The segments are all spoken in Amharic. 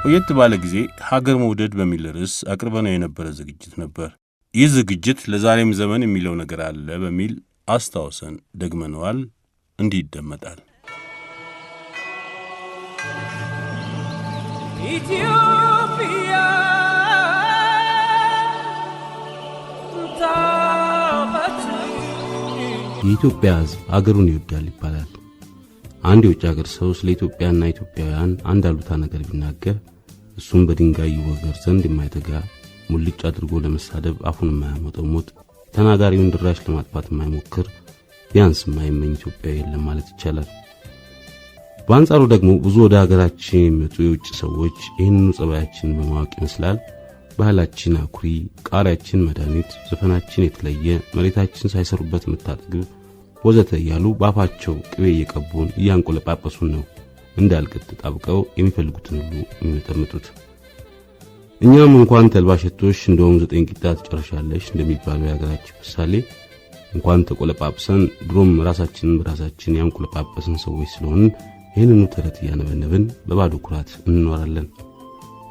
ቆየት ባለ ጊዜ ሀገር መውደድ በሚል ርዕስ አቅርበነው የነበረ ዝግጅት ነበር። ይህ ዝግጅት ለዛሬም ዘመን የሚለው ነገር አለ በሚል አስታውሰን ደግመነዋል። እንዲህ ይደመጣል። ኢትዮጵያ የኢትዮጵያ ሕዝብ አገሩን ይወዳል ይባላል። አንድ የውጭ ሀገር ሰው ስለ ኢትዮጵያና ኢትዮጵያውያን አንድ አሉታ ነገር ቢናገር እሱም በድንጋይ ይወገር ዘንድ የማይተጋ ሙልጭ አድርጎ ለመሳደብ አፉን የማያሞጠሞጥ ተናጋሪውን ድራሽ ለማጥፋት የማይሞክር ቢያንስ የማይመኝ ኢትዮጵያዊ የለም ማለት ይቻላል። በአንጻሩ ደግሞ ብዙ ወደ ሀገራችን የሚመጡ የውጭ ሰዎች ይህንኑ ጸባያችን በማወቅ ይመስላል ባህላችን አኩሪ፣ ቃሪያችን መድኃኒት፣ ዘፈናችን የተለየ፣ መሬታችን ሳይሰሩበት የምታጠግብ ወዘተ እያሉ ባፋቸው ቅቤ እየቀቡን እያንቆለጳጳሱን ነው እንዳልቅጥ ጣብቀው የሚፈልጉትን ሁሉ የሚመጠምጡት። እኛም እንኳን ተልባሸቶሽ እንደውም 9 ቂጣ ትጨርሻለሽ እንደሚባለው የሀገራችን ምሳሌ እንኳን ተቆለጳጵሰን ድሮም ራሳችንን በራሳችን ያንቆለጳጳስን ሰዎች ስለሆን ይህንኑ ተረት እያነበነብን በባዶ ኩራት እንኖራለን።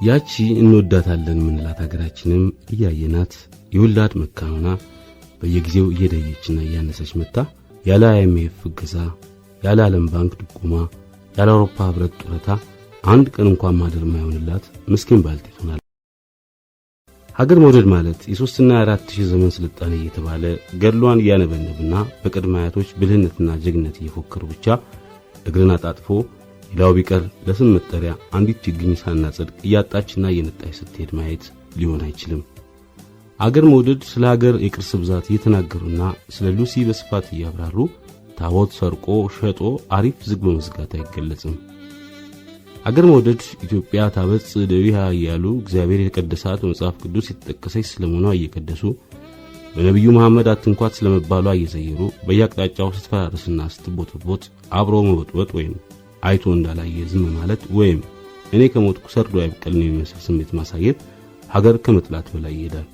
ያቺ እንወዳታለን ምንላት ሀገራችንም እያየናት የውላድ መካኑና በየጊዜው እየደየችና እያነሰች መጣ ያለ IMF እገዛ፣ ያለ ዓለም ባንክ ድጎማ፣ ያለ አውሮፓ ህብረት ጡረታ አንድ ቀን እንኳን ማደር ማይሆንላት ምስኪን ባልቴት ሆናለች። ሀገር መውደድ ማለት የ3 እና 4 ሺህ ዘመን ስልጣኔ እየተባለ ገድሏን እያነበነብና በቅድመ አያቶች ብልህነትና ጀግነት እየፎከሩ ብቻ እግርን አጣጥፎ ሌላው ቢቀር ለስም መጠሪያ አንዲት ችግኝ ሳናጸድቅ እያጣችና እየነጣች ስትሄድ ማየት ሊሆን አይችልም። አገር መውደድ ስለ ሀገር የቅርስ ብዛት እየተናገሩና ስለ ሉሲ በስፋት እያብራሩ ታቦት ሰርቆ ሸጦ አሪፍ ዝግ በመዝጋት አይገለጽም። አገር መውደድ ኢትዮጵያ ታበጽ ደዊሃ እያሉ እግዚአብሔር የቀደሳት በመጽሐፍ ቅዱስ የተጠቀሰች ስለመሆኗ እየቀደሱ በነቢዩ መሐመድ አትንኳት ስለመባሏ እየዘየሩ በየአቅጣጫው ስትፈራርስና ስትቦጥቦጥ አብሮ መቦጥቦጥ ወይም አይቶ እንዳላየ ዝም ማለት ወይም እኔ ከሞትኩ ሰርዶ አይብቀልን የሚመስል ስሜት ማሳየት ሀገር ከመጥላት በላይ ይሄዳል።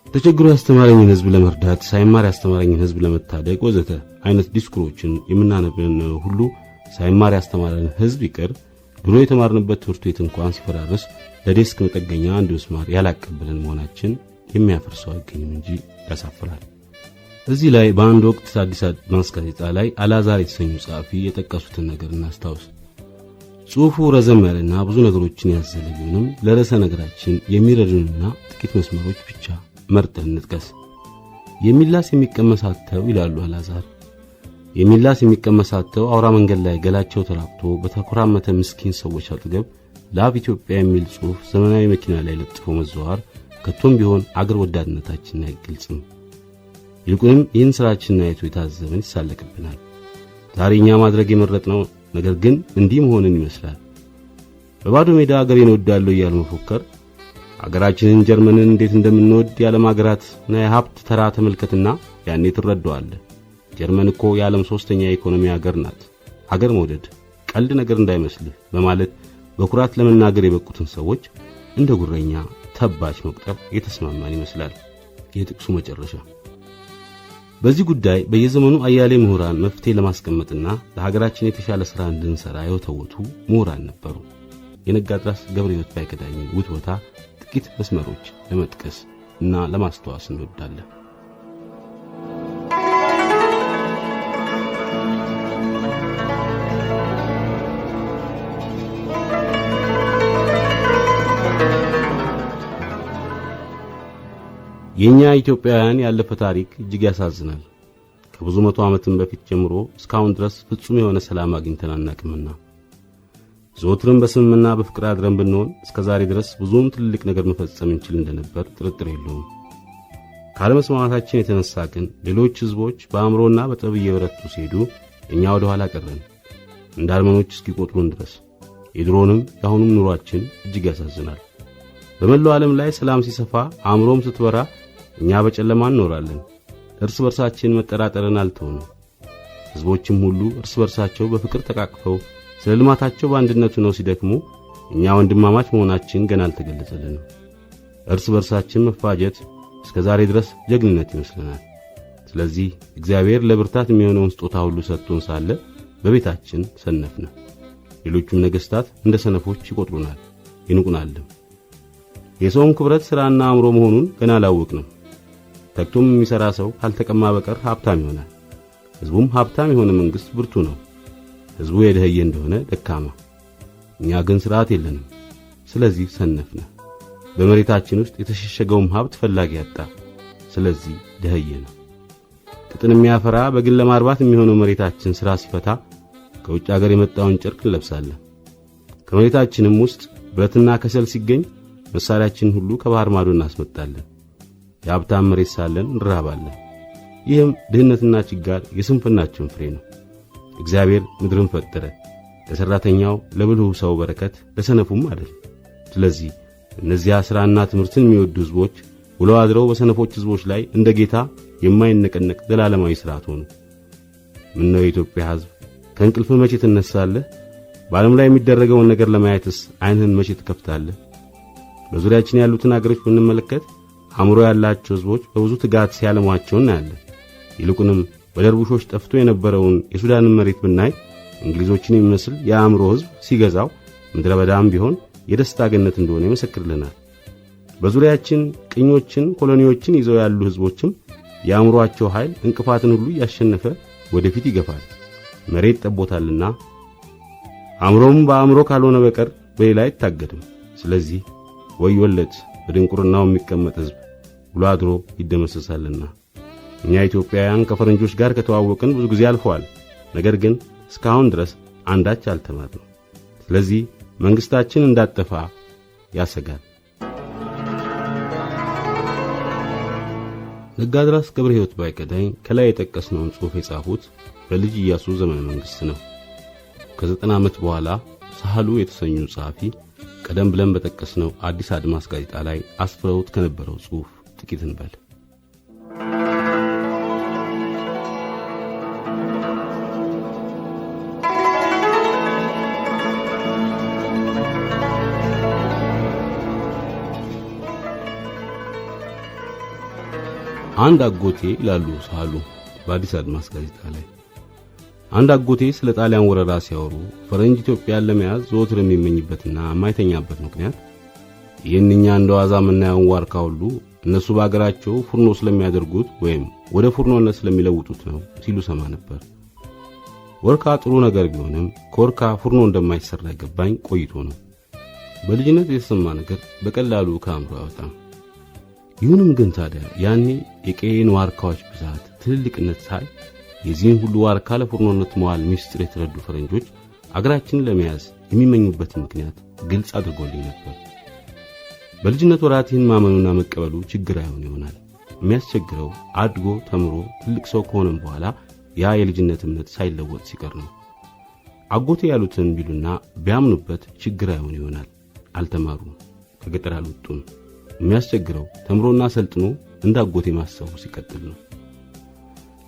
ተቸግሮ ያስተማረኝን ህዝብ ለመርዳት ሳይማር ያስተማረኝን ህዝብ ለመታደግ ወዘተ አይነት ዲስኩሮችን የምናነብን ሁሉ ሳይማር ያስተማረን ህዝብ ይቀር ድሮ የተማርንበት ትምህርት ቤት እንኳን ሲፈራርስ ለዴስክ መጠገኛ አንድ መስማር ያላቀበልን መሆናችን የሚያፈርሰው አይገኝም እንጂ ያሳፍራል። እዚህ ላይ በአንድ ወቅት አዲስ አድማስ ጋዜጣ ላይ አላዛር የተሰኘው ጸሐፊ የጠቀሱትን ነገር እናስታውስ። ጽሑፉ ረዘም ያለና ብዙ ነገሮችን ያዘለ ቢሆንም ለርዕሰ ነገራችን የሚረዱንና ጥቂት መስመሮች ብቻ መርጠን እንጥቀስ። የሚላስ የሚቀመሳተው ይላሉ አላዛር። የሚላስ የሚቀመሳተው አውራ መንገድ ላይ ገላቸው ተራቅቶ በተኮራመተ ምስኪን ሰዎች አጠገብ ላቭ ኢትዮጵያ የሚል ጽሑፍ ዘመናዊ መኪና ላይ ለጥፎ መዘዋወር ከቶም ቢሆን አገር ወዳድነታችንን አይገልጽም። ይልቁንም ይህን ስራችንን አይቶ የታዘበን ይሳለቅብናል። ዛሬ እኛ ማድረግ የመረጥነው ነገር ግን እንዲህ መሆንን ይመስላል። በባዶ ሜዳ አገሬን እወዳለሁ እያሉ መፎከር፣ አገራችንን ጀርመንን እንዴት እንደምንወድ የዓለም አገራትና የሀብት ተራ ተመልከትና ያኔ ትረዳዋለህ። ጀርመን እኮ የዓለም 3ኛ የኢኮኖሚ አገር ናት። አገር መውደድ ቀልድ ነገር እንዳይመስልህ በማለት በኩራት ለመናገር የበቁትን ሰዎች እንደ ጉረኛ ተባች መቁጠር የተስማማን ይመስላል። የጥቅሱ መጨረሻ። በዚህ ጉዳይ በየዘመኑ አያሌ ምሁራን መፍትሄ ለማስቀመጥና ለሀገራችን የተሻለ ሥራ እንድንሰራ የተወቱ ምሁራን ነበሩ። የነጋድራስ ገብረሕይወት ባይከዳኝ ውትወታ ጥቂት መስመሮች ለመጥቀስ እና ለማስተዋወስ እንወዳለን። የኛ ኢትዮጵያውያን ያለፈ ታሪክ እጅግ ያሳዝናል። ከብዙ መቶ ዓመትም በፊት ጀምሮ እስካሁን ድረስ ፍጹም የሆነ ሰላም አግኝተን አናውቅምና ዘወትርም በስምምና በፍቅር አድረን ብንሆን እስከዛሬ ድረስ ብዙም ትልቅ ነገር መፈጸም እንችል እንደነበር ጥርጥር የለውም። ካለመስማማታችን የተነሳ ግን ሌሎች ህዝቦች በአእምሮና በጥበብ እየበረቱ ሲሄዱ እኛ ወደ ኋላ ቀረን እንዳልመኖች እስኪቆጥሩን ድረስ። የድሮንም የአሁኑም ኑሯችን እጅግ ያሳዝናል። በመላው ዓለም ላይ ሰላም ሲሰፋ አእምሮም ስትበራ እኛ በጨለማ እንኖራለን። እርስ በርሳችን መጠራጠርን አልተውንም። ህዝቦችም ሁሉ እርስ በርሳቸው በፍቅር ተቃቅፈው ስለ ልማታቸው በአንድነት ነው ሲደክሙ እኛ ወንድማማች መሆናችን ገና አልተገለጸልንም። እርስ በርሳችን መፋጀት እስከዛሬ ድረስ ጀግንነት ይመስለናል። ስለዚህ እግዚአብሔር ለብርታት የሚሆነውን ስጦታ ሁሉ ሰጥቶን ሳለ በቤታችን ሰነፍን። ሌሎቹም ነገስታት እንደ ሰነፎች ይቆጥሩናል፣ ይንቁናልም። የሰውም ክብረት ሥራና አእምሮ መሆኑን ገና አላወቅንም። ተግቶም የሚሠራ ሰው ካልተቀማ በቀር ሀብታም ይሆናል። ሕዝቡም ሀብታም የሆነ መንግሥት ብርቱ ነው። ሕዝቡ የደኸየ እንደሆነ ደካማ። እኛ ግን ሥርዓት የለንም፣ ስለዚህ ሰነፍነ። በመሬታችን ውስጥ የተሸሸገውም ሀብት ፈላጊ ያጣ፣ ስለዚህ ደኸየ ነው። ቅጥን የሚያፈራ በግን ለማርባት የሚሆነው መሬታችን ሥራ ሲፈታ ከውጭ አገር የመጣውን ጨርቅ እንለብሳለን። ከመሬታችንም ውስጥ ብረትና ከሰል ሲገኝ መሳሪያችን ሁሉ ከባህር ማዶ እናስመጣለን። የሀብታም መሬት ሳለን እንራባለን። ይህም ድህነትና ችጋር የስንፍናችን ፍሬ ነው። እግዚአብሔር ምድርን ፈጠረ፣ ለሠራተኛው ለብልሁ ሰው በረከት፣ ለሰነፉም አይደል። ስለዚህ እነዚያ ሥራና ትምህርትን የሚወዱ ሕዝቦች ውለው አድረው በሰነፎች ሕዝቦች ላይ እንደ ጌታ የማይነቀነቅ ዘላለማዊ ሥርዓት ሆኑ። ምነው የኢትዮጵያ ሕዝብ ከእንቅልፍ መቼ ትነሳለህ? በዓለም ላይ የሚደረገውን ነገር ለማየትስ ዓይንህን መቼ ትከፍታለህ? በዙሪያችን ያሉትን አገሮች ብንመለከት አእምሮ ያላቸው ሕዝቦች በብዙ ትጋት ሲያለሟቸው እናያለን። ይልቁንም በደርቡሾች ጠፍቶ የነበረውን የሱዳንን መሬት ብናይ እንግሊዞችን የሚመስል የአእምሮ ሕዝብ ሲገዛው ምድረ በዳም ቢሆን የደስታ ገነት እንደሆነ ይመሰክርልናል። በዙሪያችን ቅኞችን፣ ኮሎኒዎችን ይዘው ያሉ ሕዝቦችም የአእምሮአቸው ኃይል እንቅፋትን ሁሉ እያሸነፈ ወደፊት ይገፋል። መሬት ጠቦታልና አእምሮም በአእምሮ ካልሆነ በቀር በሌላ አይታገድም። ስለዚህ ወዮለት በድንቁርናው የሚቀመጥ ሕዝብ ውሎ አድሮ ይደመሰሳልና። እኛ ኢትዮጵያውያን ከፈረንጆች ጋር ከተዋወቅን ብዙ ጊዜ አልፈዋል። ነገር ግን እስካሁን ድረስ አንዳች አልተማርንም። ስለዚህ መንግስታችን እንዳጠፋ ያሰጋል። ነጋድራስ ገብረ ሕይወት ባይከዳኝ ከላይ የጠቀስነውን ጽሑፍ የጻፉት በልጅ ኢያሱ ዘመነ መንግሥት ነው። ከ90 ዓመት በኋላ ሳህሉ የተሰኙ ጸሐፊ ቀደም ብለን በጠቀስነው አዲስ አድማስ ጋዜጣ ላይ አስፍረውት ከነበረው ጽሑፍ ጥቂት እንበል። አንድ አጎቴ ይላሉ ሳህሉ በአዲስ አድማስ ጋዜጣ ላይ። አንድ አጎቴ ስለ ጣሊያን ወረራ ሲያወሩ ፈረንጅ ኢትዮጵያን ለመያዝ ዘወትር የሚመኝበትና የማይተኛበት ምክንያት ይህንኛ እንደዋዛ የምናየውን ዋርካ ሁሉ እነሱ በአገራቸው ፉርኖ ስለሚያደርጉት ወይም ወደ ፉርኖነት ስለሚለውጡት ነው ሲሉ ሰማ ነበር። ወርካ ጥሩ ነገር ቢሆንም ከወርካ ፉርኖ እንደማይሰራ ይገባኝ ቆይቶ ነው። በልጅነት የተሰማ ነገር በቀላሉ ከአእምሮ አይወጣም። ይሁንም ግን ታዲያ ያኔ የቀየን ዋርካዎች ብዛት ትልልቅነት ሳይ የዚህን ሁሉ ዋርካ ለፉርኖነት መዋል ምስጢር የተረዱ ፈረንጆች አገራችንን ለመያዝ የሚመኙበት ምክንያት ግልጽ አድርጎልኝ ነበር። በልጅነት ወራት ይህን ማመኑና መቀበሉ ችግር አይሆን ይሆናል። የሚያስቸግረው አድጎ ተምሮ ትልቅ ሰው ከሆነም በኋላ ያ የልጅነት እምነት ሳይለወጥ ሲቀር ነው። አጎቴ ያሉትን ቢሉና ቢያምኑበት ችግር አይሆን ይሆናል። አልተማሩም፣ ከገጠር አልወጡም። የሚያስቸግረው ተምሮና ሰልጥኖ እንዳጎቴ ማሰቡ ሲቀጥል ነው።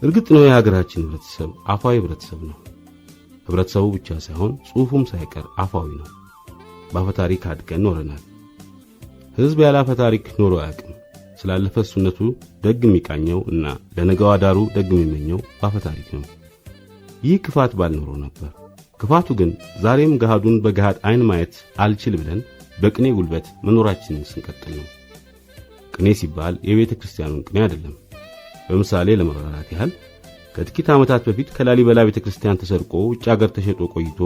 እርግጥ ነው የሀገራችን ህብረተሰብ አፋዊ ህብረተሰብ ነው። ህብረተሰቡ ብቻ ሳይሆን ጽሑፉም ሳይቀር አፋዊ ነው። በአፈ ታሪክ አድገን ኖረናል። ህዝብ ያለ አፈ ታሪክ ኖሮ አያውቅም። ስላለፈ እሱነቱ ደግ የሚቃኘው እና ለነገው አዳሩ ደግ የሚመኘው በአፈ ታሪክ ነው። ይህ ክፋት ባልኖረው ነበር። ክፋቱ ግን ዛሬም ገሃዱን በገሃድ አይን ማየት አልችል ብለን በቅኔ ጉልበት መኖራችንን ስንቀጥል ነው። ቅኔ ሲባል የቤተ ክርስቲያኑን ቅኔ አይደለም። በምሳሌ ለመረዳት ያህል ከጥቂት ዓመታት በፊት ከላሊበላ ቤተ ክርስቲያን ተሰርቆ ውጭ አገር ተሸጦ ቆይቶ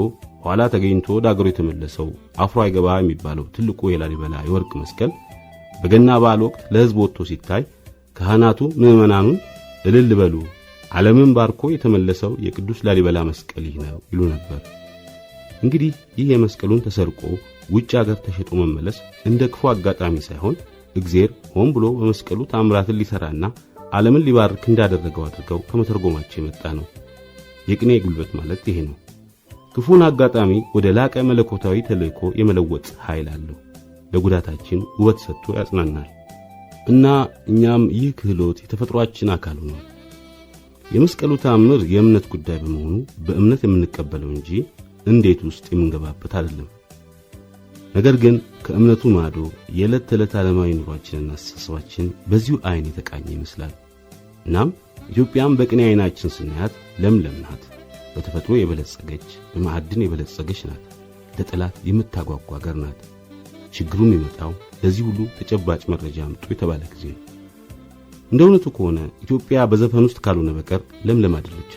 ኋላ ተገኝቶ ወደ አገሩ የተመለሰው አፍሮ አይገባ የሚባለው ትልቁ የላሊበላ የወርቅ መስቀል በገና በዓል ወቅት ለሕዝብ ወጥቶ ሲታይ ካህናቱ ምዕመናኑን እልል በሉ ዓለምን ባርኮ የተመለሰው የቅዱስ ላሊበላ መስቀል ይህ ነው ይሉ ነበር። እንግዲህ ይህ የመስቀሉን ተሰርቆ ውጭ አገር ተሸጦ መመለስ እንደ ክፉ አጋጣሚ ሳይሆን እግዚአብሔር ሆን ብሎ በመስቀሉ ታምራትን ሊሰራና ዓለምን ሊባርክ እንዳደረገው አድርገው ከመተርጎማቸው የመጣ ነው። የቅኔ ጉልበት ማለት ይሄ ነው። ክፉን አጋጣሚ ወደ ላቀ መለኮታዊ ተልእኮ የመለወጥ ኃይል አለው። ለጉዳታችን ውበት ሰጥቶ ያጽናናል እና እኛም ይህ ክህሎት የተፈጥሯችን አካል ሆኗል። የመስቀሉ ታምር የእምነት ጉዳይ በመሆኑ በእምነት የምንቀበለው እንጂ እንዴት ውስጥ የምንገባበት አይደለም። ነገር ግን ከእምነቱ ማዶ የዕለት ተዕለት ዓለማዊ ኑሯችንና አስተሳሰባችን በዚሁ አይን የተቃኘ ይመስላል። እናም ኢትዮጵያም በቅኔ አይናችን ስናያት ለምለም ናት። በተፈጥሮ የበለጸገች በማዕድን የበለጸገች ናት። ለጠላት የምታጓጓ ሀገር ናት። ችግሩም የመጣው ለዚህ ሁሉ ተጨባጭ መረጃ አምጡ የተባለ ጊዜ ነው። እንደ እውነቱ ከሆነ ኢትዮጵያ በዘፈን ውስጥ ካልሆነ በቀር ለምለም አይደለች።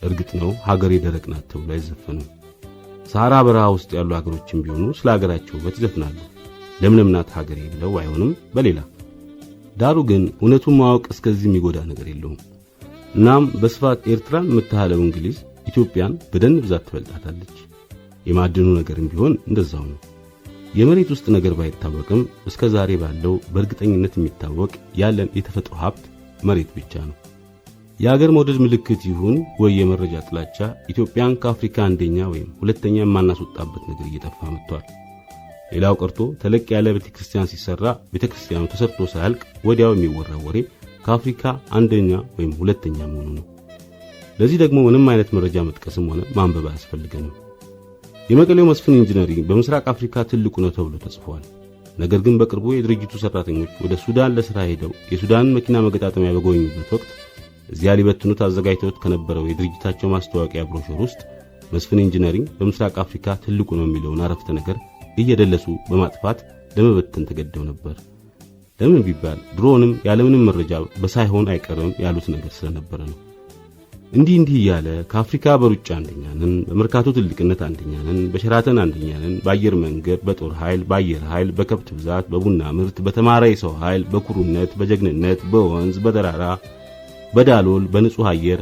እርግጥ ነው ሀገሬ ደረቅ ናት ተብሎ አይዘፈንም። ሰሐራ በረሃ ውስጥ ያሉ ሀገሮችም ቢሆኑ ስለ ሀገራቸው ውበት ይዘፍናሉ። ለምለም ናት ሀገሬ ብለው አይሆንም በሌላ። ዳሩ ግን እውነቱን ማወቅ እስከዚህ የሚጎዳ ነገር የለውም። እናም በስፋት ኤርትራን የምታህለው እንግሊዝ ኢትዮጵያን በደን ብዛት ትበልጣታለች። የማዕድኑ ነገርም ቢሆን እንደዛው ነው። የመሬት ውስጥ ነገር ባይታወቅም እስከ ዛሬ ባለው በእርግጠኝነት የሚታወቅ ያለን የተፈጥሮ ሀብት መሬት ብቻ ነው። የሀገር መውደድ ምልክት ይሁን ወይ የመረጃ ጥላቻ ኢትዮጵያን ከአፍሪካ አንደኛ ወይም ሁለተኛ የማናስወጣበት ነገር እየጠፋ መጥቷል። ሌላው ቀርቶ ተለቅ ያለ ቤተክርስቲያን ሲሰራ ቤተክርስቲያኑ ተሰርቶ ሳያልቅ ወዲያው የሚወራው ወሬ ከአፍሪካ አንደኛ ወይም ሁለተኛ መሆኑ ነው። ለዚህ ደግሞ ምንም አይነት መረጃ መጥቀስም ሆነ ማንበብ አያስፈልገንም። የመቀሌው መስፍን ኢንጂነሪንግ በምስራቅ አፍሪካ ትልቁ ነው ተብሎ ተጽፏል። ነገር ግን በቅርቡ የድርጅቱ ሰራተኞች ወደ ሱዳን ለሥራ ሄደው የሱዳንን መኪና መገጣጠሚያ በጎበኙበት ወቅት እዚያ ሊበትኑት አዘጋጅተውት ከነበረው የድርጅታቸው ማስተዋወቂያ ብሮሸር ውስጥ መስፍን ኢንጂነሪንግ በምስራቅ አፍሪካ ትልቁ ነው የሚለውን አረፍተ ነገር እየደለሱ በማጥፋት ለመበተን ተገደው ነበር። ለምን ቢባል ድሮንም ያለምንም መረጃ በሳይሆን አይቀርም ያሉት ነገር ስለነበረ ነው። እንዲህ እያለ ከአፍሪካ በሩጫ አንደኛ ነን፣ በመርካቶ ትልቅነት አንደኛ ነን፣ በሸራተን አንደኛ ነን፣ በአየር መንገድ፣ በጦር ኃይል፣ በአየር ኃይል፣ በከብት ብዛት፣ በቡና ምርት፣ በተማረ የሰው ኃይል፣ በኩሩነት፣ በጀግንነት፣ በወንዝ፣ በተራራ፣ በዳሎል፣ በንጹህ አየር፣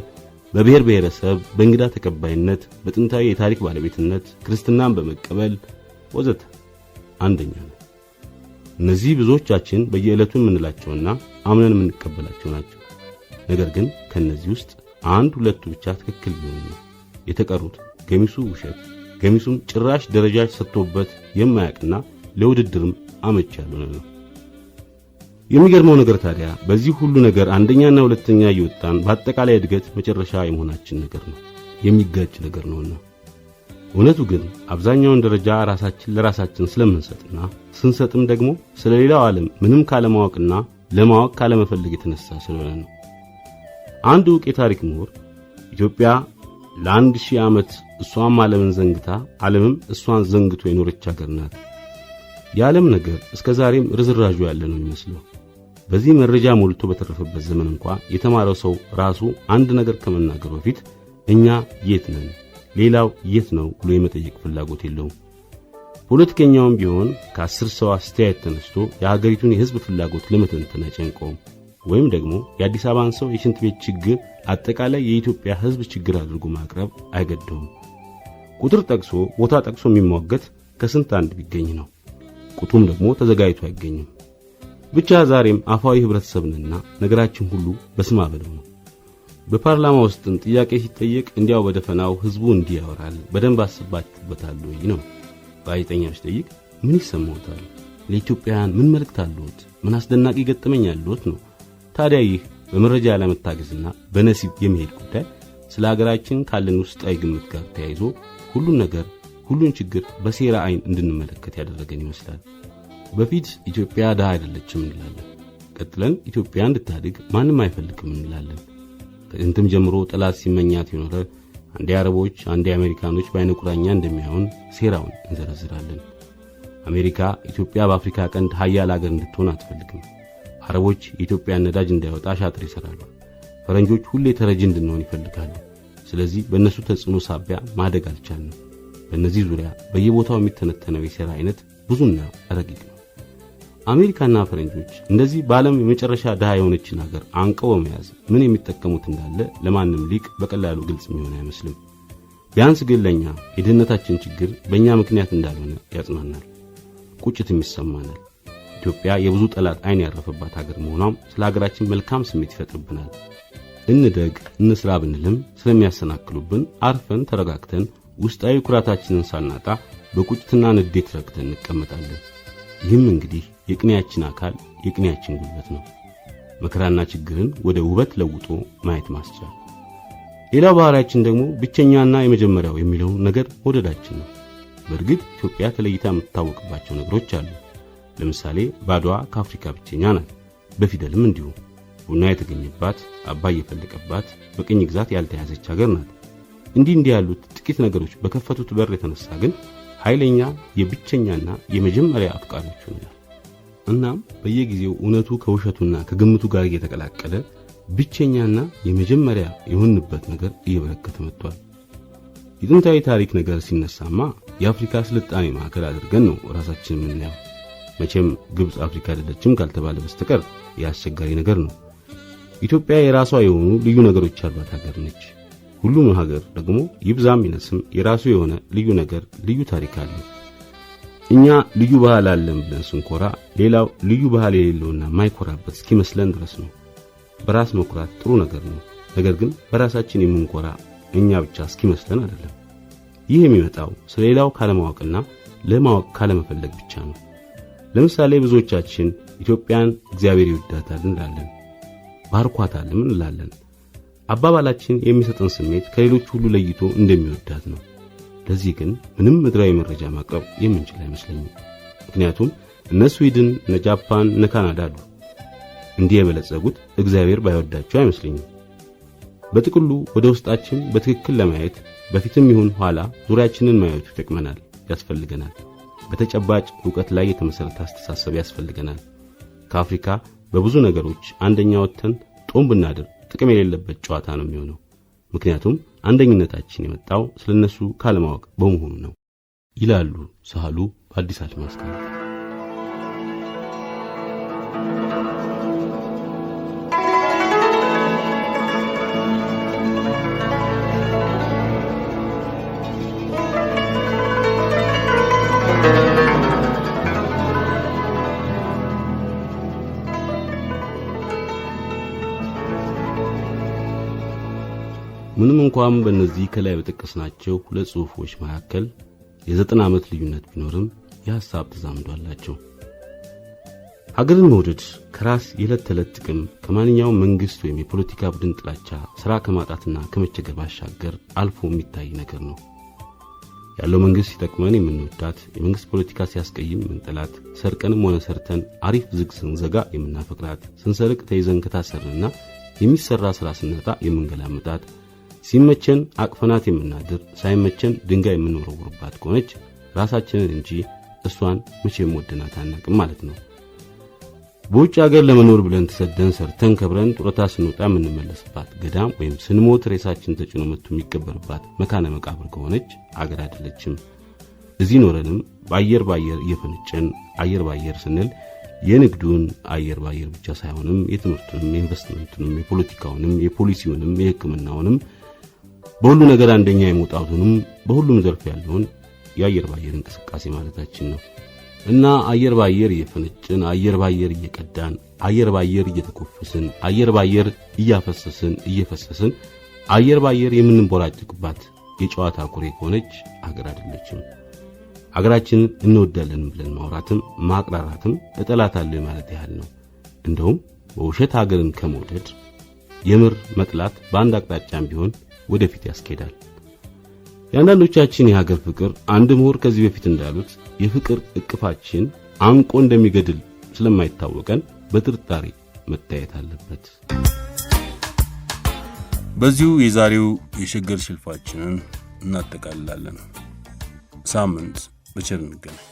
በብሔር ብሔረሰብ፣ በእንግዳ ተቀባይነት፣ በጥንታዊ የታሪክ ባለቤትነት፣ ክርስትናን በመቀበል ወዘተ አንደኛ ነን። እነዚህ ብዙዎቻችን በየዕለቱ የምንላቸውና አምነን የምንቀበላቸው ናቸው። ነገር ግን ከነዚህ ውስጥ አንድ ሁለቱ ብቻ ትክክል ቢሆኑ የተቀሩት ገሚሱ ውሸት፣ ገሚሱም ጭራሽ ደረጃ ሰጥቶበት የማያውቅና ለውድድርም አመች ያልሆነ ነው። የሚገርመው ነገር ታዲያ በዚህ ሁሉ ነገር አንደኛና ሁለተኛ እየወጣን በአጠቃላይ እድገት መጨረሻ የመሆናችን ነገር ነው። የሚጋጭ ነገር ነውና እውነቱ ግን አብዛኛውን ደረጃ ራሳችን ለራሳችን ስለምንሰጥና ስንሰጥም ደግሞ ስለሌላው ዓለም ምንም ካለማወቅና ለማወቅ ካለመፈለግ የተነሳ ስለሆነ ነው። አንድ ዕውቅ የታሪክ ምሁር ኢትዮጵያ ለ1000 ዓመት እሷም ዓለምን ዘንግታ ዓለምም እሷን ዘንግቶ የኖረች ሀገር ናት። የዓለም ነገር እስከ ዛሬም ርዝራዡ ያለ ነው የሚመስለው። በዚህ መረጃ ሞልቶ በተረፈበት ዘመን እንኳን የተማረው ሰው ራሱ አንድ ነገር ከመናገር በፊት እኛ የት ነን፣ ሌላው የት ነው ብሎ የመጠየቅ ፍላጎት የለውም። ፖለቲከኛውም ቢሆን ከ10 ሰው አስተያየት ተነስቶ የሀገሪቱን የሕዝብ ፍላጎት ለመተንተን አይጨንቀውም። ወይም ደግሞ የአዲስ አበባን ሰው የሽንት ቤት ችግር አጠቃላይ የኢትዮጵያ ሕዝብ ችግር አድርጎ ማቅረብ አይገደውም። ቁጥር ጠቅሶ ቦታ ጠቅሶ የሚሟገት ከስንት አንድ ቢገኝ ነው። ቁጡም ደግሞ ተዘጋጅቶ አይገኝም። ብቻ ዛሬም አፋዊ ህብረተሰብንና ነገራችን ሁሉ በስማ በለው ነው። በፓርላማ ውስጥም ጥያቄ ሲጠየቅ እንዲያው በደፈናው ህዝቡ እንዲህ ያወራል፣ በደንብ አስባችሁበታል ወይ ነው። ጋዜጠኛው ሲጠይቅ ምን ይሰማዎታል? ለኢትዮጵያውያን ምን መልእክት አለዎት? ምን አስደናቂ ገጠመኝ አለዎት ነው። ታዲያ ይህ በመረጃ ያለመታገዝና በነሲብ የመሄድ ጉዳይ ስለ ሀገራችን ካለን ውስጣዊ ግምት ጋር ተያይዞ ሁሉን ችግር በሴራ አይን እንድንመለከት ያደረገን ይመስላል። በፊት ኢትዮጵያ ድሃ አይደለችም እንላለን። ቀጥለን ኢትዮጵያ እንድታድግ ማንም አይፈልግም እንላለን። ከጥንትም ጀምሮ ጠላት ሲመኛት የኖረ አንዴ አረቦች አንዴ አሜሪካኖች በአይነ ቁራኛ እንደሚያዩን ሴራውን እንዘረዝራለን። አሜሪካ ኢትዮጵያ በአፍሪካ ቀንድ ሀያል ሀገር እንድትሆን አትፈልግም። አረቦች የኢትዮጵያን ነዳጅ እንዳይወጣ ሻጥር ይሰራሉ። ፈረንጆች ሁሌ ተረጂ እንድንሆን ይፈልጋሉ። ስለዚህ በእነሱ ተጽዕኖ ሳቢያ ማደግ አልቻልንም። በእነዚህ ዙሪያ በየቦታው የሚተነተነው የሴራ አይነት ብዙና ረቂቅ ነው። አሜሪካና ፈረንጆች እንደዚህ በዓለም የመጨረሻ ድሃ የሆነችን ሀገር አንቀው በመያዝ ምን የሚጠቀሙት እንዳለ ለማንም ሊቅ በቀላሉ ግልጽ የሚሆን አይመስልም። ቢያንስ ግን ለኛ የድህነታችን ችግር በእኛ ምክንያት እንዳልሆነ ያጽናናል፣ ቁጭትም ይሰማናል። ኢትዮጵያ የብዙ ጠላት አይን ያረፈባት ሀገር መሆኗም ስለ ሀገራችን መልካም ስሜት ይፈጥርብናል። እንደግ እንስራ ብንልም ስለሚያሰናክሉብን አርፈን ተረጋግተን ውስጣዊ ኩራታችንን ሳናጣ በቁጭትና ንዴት ረክተን እንቀመጣለን። ይህም እንግዲህ የቅኔያችን አካል የቅኔያችን ጉልበት ነው። መከራና ችግርን ወደ ውበት ለውጦ ማየት ማስቻል። ሌላው ባህሪያችን ደግሞ ብቸኛና የመጀመሪያው የሚለው ነገር መውደዳችን ነው። በእርግጥ ኢትዮጵያ ተለይታ የምትታወቅባቸው ነገሮች አሉ። ለምሳሌ ባድዋ ከአፍሪካ ብቸኛ ናት። በፊደልም እንዲሁ ቡና የተገኘባት፣ አባይ የፈለቀባት፣ በቅኝ ግዛት ያልተያዘች ሀገር ናት። እንዲህ ያሉት ጥቂት ነገሮች በከፈቱት በር የተነሳ ግን ኃይለኛ የብቸኛና የመጀመሪያ አፍቃሪዎች ሆነዋል። እናም በየጊዜው እውነቱ ከውሸቱና ከግምቱ ጋር እየተቀላቀለ ብቸኛና የመጀመሪያ የሆንበት ነገር እየበረከተ መጥቷል። የጥንታዊ ታሪክ ነገር ሲነሳማ የአፍሪካ ስልጣኔ ማዕከል አድርገን ነው ራሳችንን የምናየው። መቼም ግብጽ አፍሪካ አይደለችም ካልተባለ በስተቀር ያስቸጋሪ ነገር ነው። ኢትዮጵያ የራሷ የሆኑ ልዩ ነገሮች ያሏት ሀገር ነች። ሁሉም ሀገር ደግሞ ይብዛም ይነስም የራሱ የሆነ ልዩ ነገር፣ ልዩ ታሪክ አለው። እኛ ልዩ ባህል አለን ብለን ስንኮራ ሌላው ልዩ ባህል የሌለውና ማይኮራበት እስኪመስለን ድረስ ነው። በራስ መኩራት ጥሩ ነገር ነው። ነገር ግን በራሳችን የምንኮራ እኛ ብቻ እስኪመስለን አይደለም። ይህ የሚመጣው ስለሌላው ካለማወቅና ለማወቅ ካለመፈለግ ብቻ ነው። ለምሳሌ ብዙዎቻችን ኢትዮጵያን እግዚአብሔር ይወዳታል እንላለን፣ ባርኳታልም እንላለን። አባባላችን የሚሰጠን ስሜት ከሌሎች ሁሉ ለይቶ እንደሚወዳት ነው። ለዚህ ግን ምንም ምድራዊ መረጃ ማቅረብ የምንችል አይመስለኝም። ምክንያቱም እነ ስዊድን፣ እነ ጃፓን፣ እነ ካናዳ አሉ። እንዲህ የበለጸጉት እግዚአብሔር ባይወዳቸው አይመስለኝም። በጥቅሉ ወደ ውስጣችን በትክክል ለማየት በፊትም ይሁን ኋላ ዙሪያችንን ማየቱ ይጠቅመናል፣ ያስፈልገናል። በተጨባጭ ዕውቀት ላይ የተመሰረተ አስተሳሰብ ያስፈልገናል። ከአፍሪካ በብዙ ነገሮች አንደኛ ወጥተን ጦም ብናድር ጥቅም የሌለበት ጨዋታ ነው የሚሆነው። ምክንያቱም አንደኝነታችን የመጣው ስለነሱ ካለማወቅ በመሆኑ ነው ይላሉ ሳህሉ በአዲስ አድማስ ጋር። ምንም እንኳን በእነዚህ ከላይ በተጠቀስናቸው ሁለት ጽሑፎች መካከል የ90 ዓመት ልዩነት ቢኖርም የሐሳብ ተዛምዶ አላቸው። ሀገርን መውደድ ከራስ የዕለት ተዕለት ጥቅም ከማንኛውም መንግስት ወይም የፖለቲካ ቡድን ጥላቻ ሥራ ከማጣትና ከመቸገር ባሻገር አልፎ የሚታይ ነገር ነው። ያለው መንግስት ሲጠቅመን የምንወዳት፣ የመንግስት ፖለቲካ ሲያስቀይም የምንጠላት፣ ሰርቀንም ሆነ ሰርተን አሪፍ ዝግ ስንዘጋ የምናፈቅራት፣ ስንሰርቅ ተይዘን ከታሰርንና የሚሰራ ሥራ ስናጣ የምንገላምጣት፣ ሲመቸን አቅፈናት የምናድር፣ ሳይመቸን ድንጋይ የምንወረውርባት ከሆነች ራሳችንን እንጂ እሷን መቼም ወደናት አናቅም ማለት ነው። በውጭ ሀገር ለመኖር ብለን ተሰደን ሰርተን ከብረን ጡረታ ስንወጣ የምንመለስባት ገዳም ወይም ስንሞት ሬሳችን ተጭኖ መጥቶ የሚቀበርባት መካነ መቃብር ከሆነች አገር አይደለችም። እዚህ ኖረንም በአየር እየፈነጨን አየር ባየር ስንል የንግዱን አየር ባየር ብቻ ሳይሆንም የትምህርቱንም፣ የኢንቨስትመንቱንም፣ የፖለቲካውንም፣ የፖሊሲውንም፣ የሕክምናውንም በሁሉ ነገር አንደኛ የመውጣቱንም በሁሉም ዘርፍ ያለውን የአየር ባየር እንቅስቃሴ ማለታችን ነው። እና አየር ባየር እየፈነጭን፣ አየር ባየር እየቀዳን፣ አየር ባየር እየተኮፈስን፣ አየር ባየር እየፈሰስን አየር ባየር የምንቦራጭቅባት የጨዋታ ኩሬ ከሆነች አገር አይደለችም። አገራችንን እንወዳለን ብለን ማውራትም ማቅራራትም እጠላታለሁ ማለት ያህል ነው። እንደውም በውሸት ሀገርን ከመውደድ የምር መጥላት በአንድ አቅጣጫም ቢሆን ወደፊት ያስኬዳል። የአንዳንዶቻችን የሀገር ፍቅር አንድ ምሁር ከዚህ በፊት እንዳሉት የፍቅር እቅፋችን አንቆ እንደሚገድል ስለማይታወቀን በጥርጣሬ መታየት አለበት። በዚሁ የዛሬው የሸገር ሽልፋችንን እናጠቃልላለን። ሳምንት በቸር እንገናኝ።